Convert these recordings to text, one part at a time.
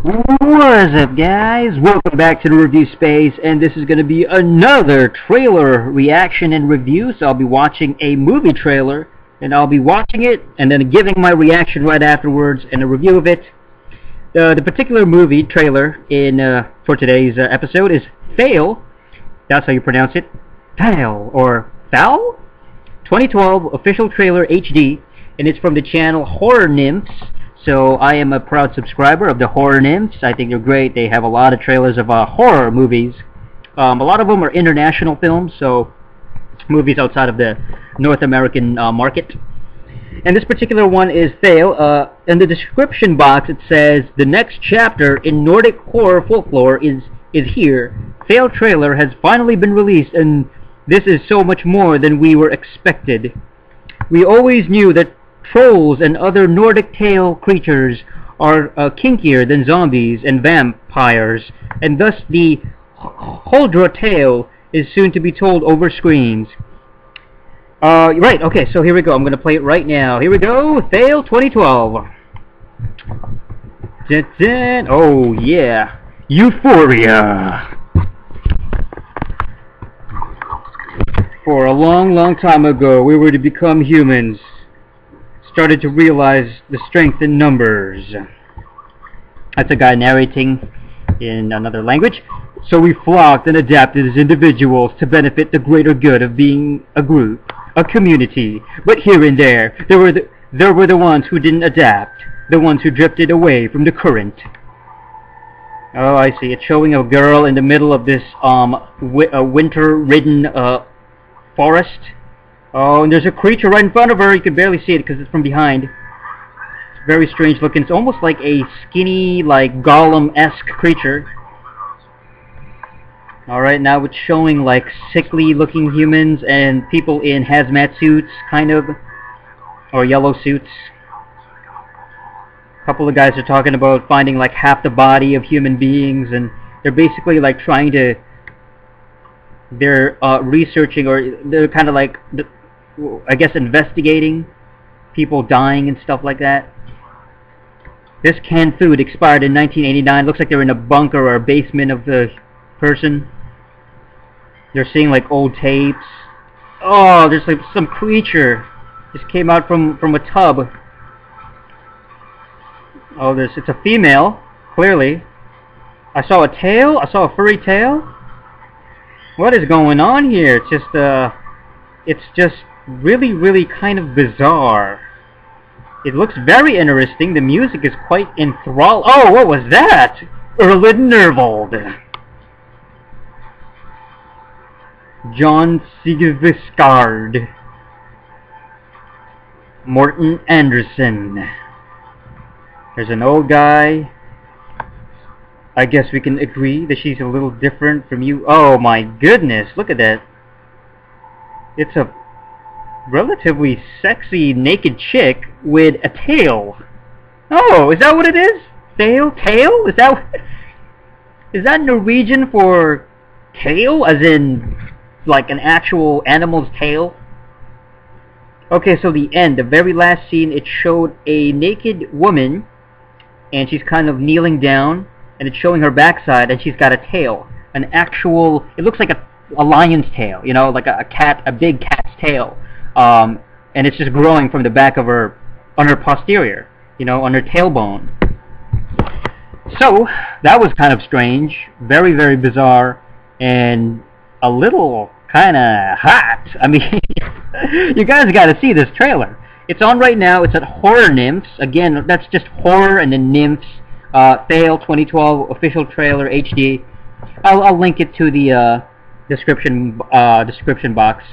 What's up, guys? Welcome back to the review space, and this is going to be another trailer reaction and review. So I'll be watching a movie trailer, and I'll be watching it, and then giving my reaction right afterwards, and a review of it. The particular movie trailer for today's episode is Thale. That's how you pronounce it. Thale, or Thale? 2012 official trailer HD, and it's from the channel Horrornymphs. So I am a proud subscriber of the Horrornymphs. I think they're great. They have a lot of trailers of horror movies. A lot of them are international films, so movies outside of the North American market. And this particular one is Thale. In the description box it says, "The next chapter in Nordic horror folklore is here. Thale trailer has finally been released, and this is so much more than we were expected. We always knew that trolls and other Nordic tale creatures are kinkier than zombies and vampires, and thus the Huldra tale is soon to be told over screens." Right, okay, so here we go. I'm going to play it right now. Here we go, Thale 2012. Dun, dun. Oh, yeah. Euphoria. For a long, long time ago, we were to become humans. Started to realize the strength in numbers. That's a guy narrating in another language. So we flocked and adapted as individuals to benefit the greater good of being a group, a community. But here and there were the ones who didn't adapt, the ones who drifted away from the current. Oh, I see. It's showing a girl in the middle of this winter-ridden forest. Oh, and there's a creature right in front of her. You can barely see it because it's from behind. It's very strange looking. It's almost like a skinny, like Gollum-esque creature. Alright, now it's showing like sickly looking humans and people in hazmat suits, kind of. Or yellow suits. A couple of guys are talking about finding like half the body of human beings, and they're basically like trying to... They're researching, or they're kind of like... I guess investigating people dying and stuff like that. This canned food expired in 1989. Looks like they're in a bunker or a basement of the person. They're seeing like old tapes. Oh, there's like some creature just came out from a tub. Oh, it's a female, clearly. I saw a tail. I saw a furry tail. What is going on here? It's just really, really kind of bizarre. It looks very interesting. The music is quite enthralling. Oh, what was that? Erlend Nervold. John Sigve Skard. Morten Andersen. There's an old guy. I guess we can agree that she's a little different from you. Oh my goodness, look at that. It's a relatively sexy naked chick with a tail. Oh, is that what it is? Thale? Tail? Is that Norwegian for tail? As in, like an actual animal's tail? Okay, so the end, the very last scene, it showed a naked woman, and she's kind of kneeling down, and it's showing her backside, and she's got a tail. An actual, it looks like a lion's tail, you know, like a big cat's tail. And it's just growing from the back of her, on her posterior, you know, on her tailbone. So, that was kind of strange, very, very bizarre, and a little kind of hot. I mean, you guys gotta see this trailer. It's on right now. It's at Horrornymphs. Again, that's just horror and then nymphs. Thale 2012 official trailer HD. I'll link it to the description box.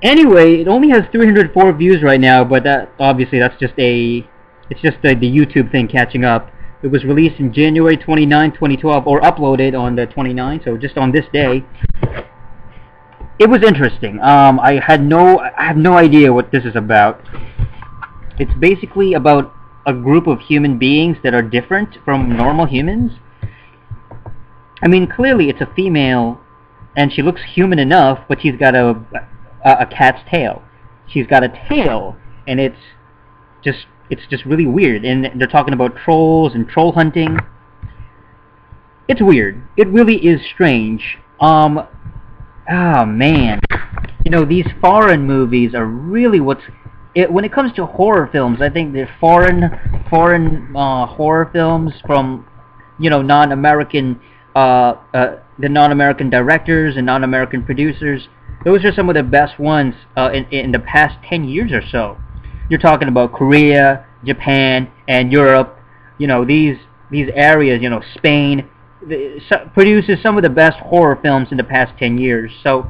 Anyway, it only has 304 views right now, but obviously that's just the YouTube thing catching up. It was released in January 29, 2012, or uploaded on the 29th, so just on this day. It was interesting. I have no idea what this is about. It's basically about a group of human beings that are different from normal humans. I mean, clearly it's a female, and she looks human enough, but she's got a cat's tail. She's got a tail, and it's It's just really weird, and they're talking about trolls and troll hunting. It's weird. It really is strange. Oh man, you know, these foreign movies are really when it comes to horror films. I think the foreign horror films from, you know, non-American the non-American directors and non-American producers. Those are some of the best ones in the past 10 years or so. You're talking about Korea, Japan, and Europe. You know, these areas. You know, Spain produces some of the best horror films in the past 10 years. So,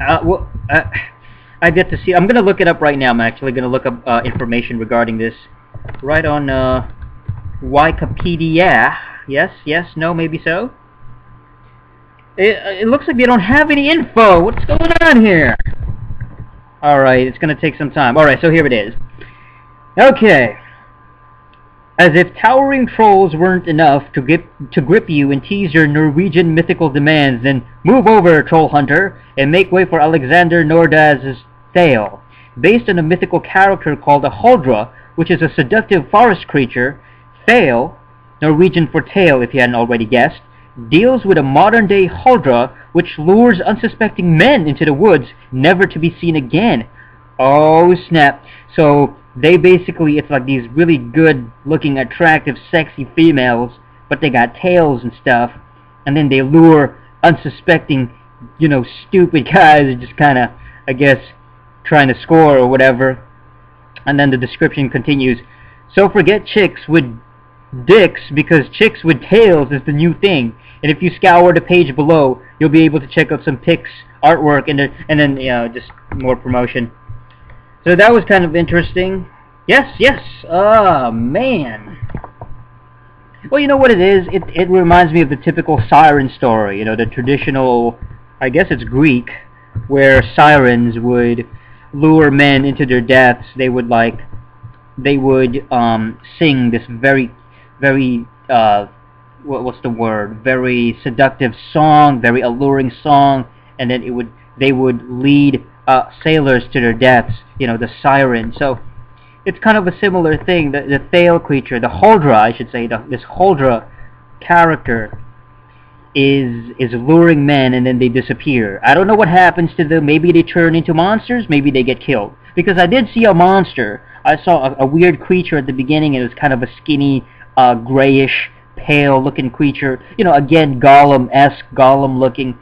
I get to see. I'm gonna look it up right now. I'm actually gonna look up information regarding this right on Wikipedia. Yes, no, maybe so. It looks like they don't have any info. What's going on here? Alright, it's gonna take some time. Alright, so here it is. Okay. As if towering trolls weren't enough to grip you and tease your Norwegian mythical demands, then move over, troll hunter, and make way for Aleksander Nordaas' Thale. Based on a mythical character called a Huldra, which is a seductive forest creature, Thale, Norwegian for tail if you hadn't already guessed, deals with a modern-day Huldra which lures unsuspecting men into the woods, never to be seen again. Oh snap. So they basically, it's like these really good-looking, attractive, sexy females, but they got tails and stuff, and then they lure unsuspecting, you know, stupid guys just kind of, I guess, trying to score or whatever. And then the description continues, so forget chicks with dicks, because chicks with tails is the new thing. And if you scour the page below, you'll be able to check out some pics, artwork, and then you know, just more promotion. So that was kind of interesting. Yes. Oh man. Well, you know what it is? It reminds me of the typical siren story. You know, the traditional, I guess it's Greek, where sirens would lure men into their deaths. They would sing this very what's the word? Very seductive song, very alluring song, and then they would lead sailors to their deaths. You know, the siren. So it's kind of a similar thing. The Thale creature, the Huldra, I should say, this Huldra character is luring men, and then they disappear. I don't know what happens to them. Maybe they turn into monsters. Maybe they get killed. Because I did see a monster. I saw a weird creature at the beginning. It was kind of a skinny, grayish, pale-looking creature. You know, again, Gollum-esque, Gollum-looking.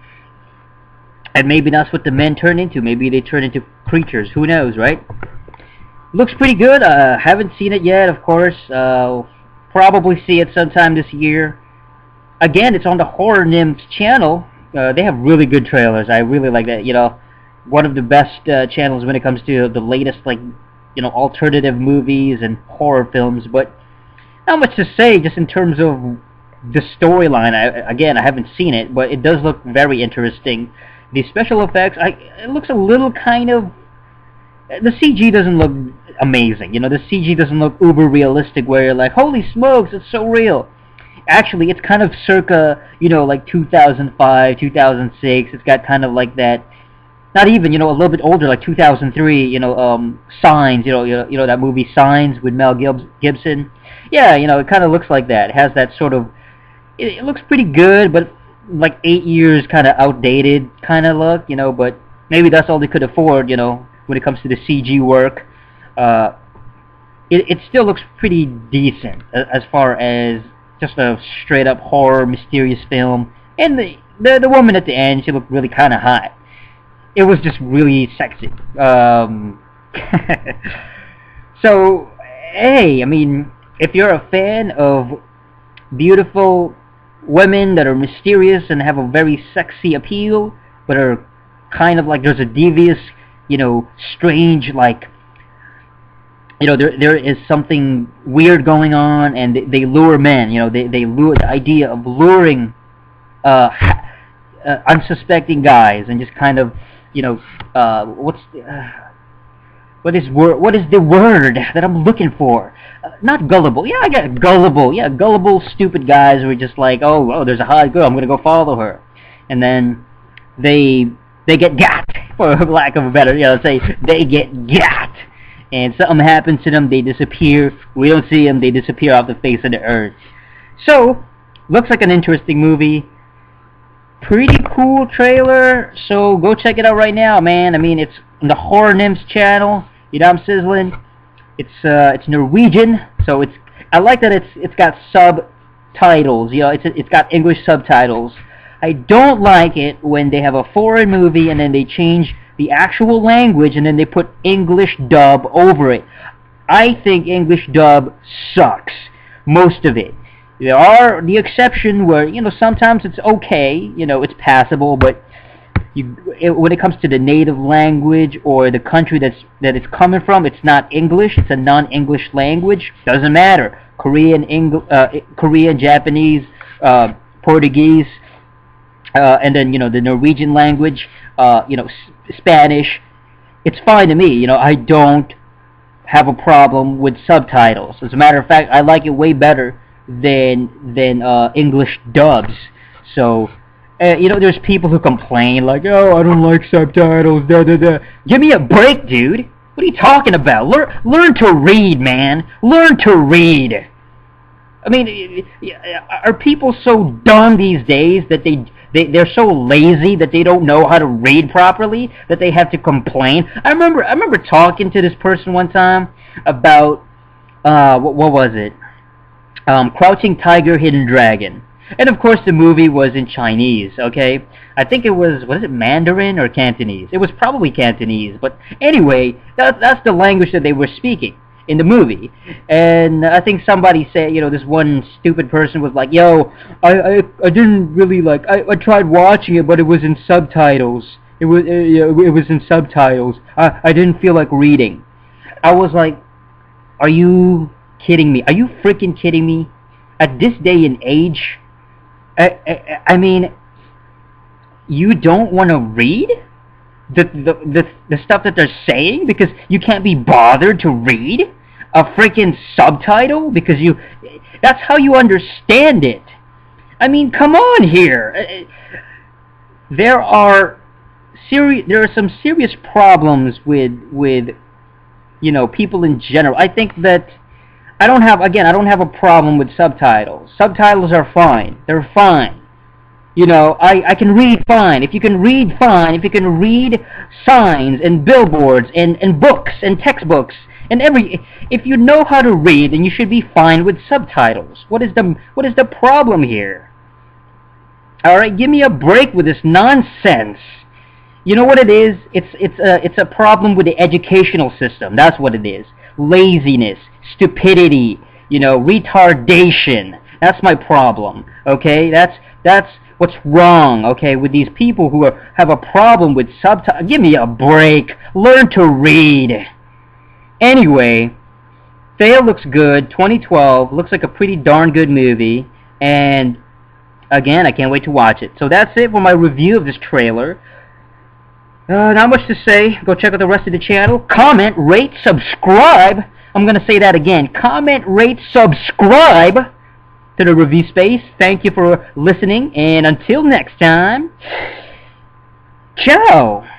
And maybe that's what the men turn into. Maybe they turn into creatures. Who knows, right? Looks pretty good. Haven't seen it yet, of course. Probably see it sometime this year. Again, it's on the Horror-nymphs channel. They have really good trailers. I really like that. You know, one of the best channels when it comes to the latest, like, you know, alternative movies and horror films. But not much to say just in terms of the storyline. Again, I haven't seen it, but it does look very interesting. The special effects, it looks a little kind of... The CG doesn't look amazing. You know, the CG doesn't look uber realistic where you're like, holy smokes, it's so real. Actually, it's kind of circa, you know, like 2005, 2006. It's got kind of like that, not even, you know, a little bit older, like 2003, you know, Signs, you know that movie Signs with Mel Gibson? Yeah, you know, it kind of looks like that. It has that sort of, it looks pretty good, but like 8 years kind of outdated kind of look, you know, but maybe that's all they could afford, you know, when it comes to the CG work. It still looks pretty decent as far as just a straight up horror, mysterious film. And the woman at the end, she looked really kind of hot. It was just really sexy. So, hey, I mean, if you're a fan of beautiful women that are mysterious and have a very sexy appeal, but are kind of like, there's a devious, you know, strange, like, you know, there is something weird going on, and they lure men. You know, they lure, the idea of luring unsuspecting guys, and just kind of, you know, what is the word that I'm looking for? Not gullible. Yeah, I got gullible. Yeah, gullible, stupid guys who are just like, oh, there's a hot girl, I'm gonna go follow her, and then they get got, for lack of a better, you know, say they get got. and something happens to them, they disappear. We don't see them, they disappear off the face of the earth. So, looks like an interesting movie. Pretty cool trailer, so go check it out right now, man. I mean, it's on the horrornymphs channel. You know what I'm sizzling? It's Norwegian, so I like that it's got subtitles. You know, it's got English subtitles. I don't like it when they have a foreign movie and then they change the actual language and then they put English dub over it. I think English dub sucks. Most of it. There are the exception where, you know, sometimes it's okay, you know, it's passable, but when it comes to the native language or the country that it's coming from, it's not English, it's a non-English language, doesn't matter. Korean, Japanese, Portuguese, and then, you know, the Norwegian language, you know, Spanish, it's fine to me. You know, I don't have a problem with subtitles. As a matter of fact, I like it way better than English dubs. So, you know, there's people who complain like, oh, I don't like subtitles, da da da. Give me a break, dude. What are you talking about? Learn to read, man. Learn to read. I mean, are people so dumb these days that they're so lazy that they don't know how to read properly, that they have to complain? I remember talking to this person one time about what was it? Crouching Tiger, Hidden Dragon. And of course the movie was in Chinese, okay? I think it was it Mandarin or Cantonese? It was probably Cantonese, but anyway, that's the language that they were speaking in the movie. And I think somebody said, you know, this one stupid person was like, yo, I didn't really like, I tried watching it, but it was in subtitles. It was in subtitles. I didn't feel like reading. I was like, are you kidding me? Are you freaking kidding me? At this day and age, I mean, you don't want to read the stuff that they're saying because you can't be bothered to read a freaking subtitle because that's how you understand it. I mean, come on here. There are some serious problems with you know, people in general. I think that I don't have a problem with subtitles. Subtitles are fine. They're fine. You know, I can read fine. If you can read fine, if you can read signs and billboards and books and textbooks and if you know how to read, then you should be fine with subtitles. What is the problem here? All right, give me a break with this nonsense. You know what it is? It's a problem with the educational system. That's what it is. Laziness, stupidity, you know, retardation. That's my problem. Okay, that's what's wrong. Okay, with these people who have a problem with subtitles. Give me a break. Learn to read. Anyway, Thale looks good. 2012 looks like a pretty darn good movie, and again, I can't wait to watch it. So that's it for my review of this trailer. Not much to say. Go check out the rest of the channel. Comment, rate, subscribe. I'm going to say that again. Comment, rate, subscribe to the Review Space. Thank you for listening, and until next time, ciao.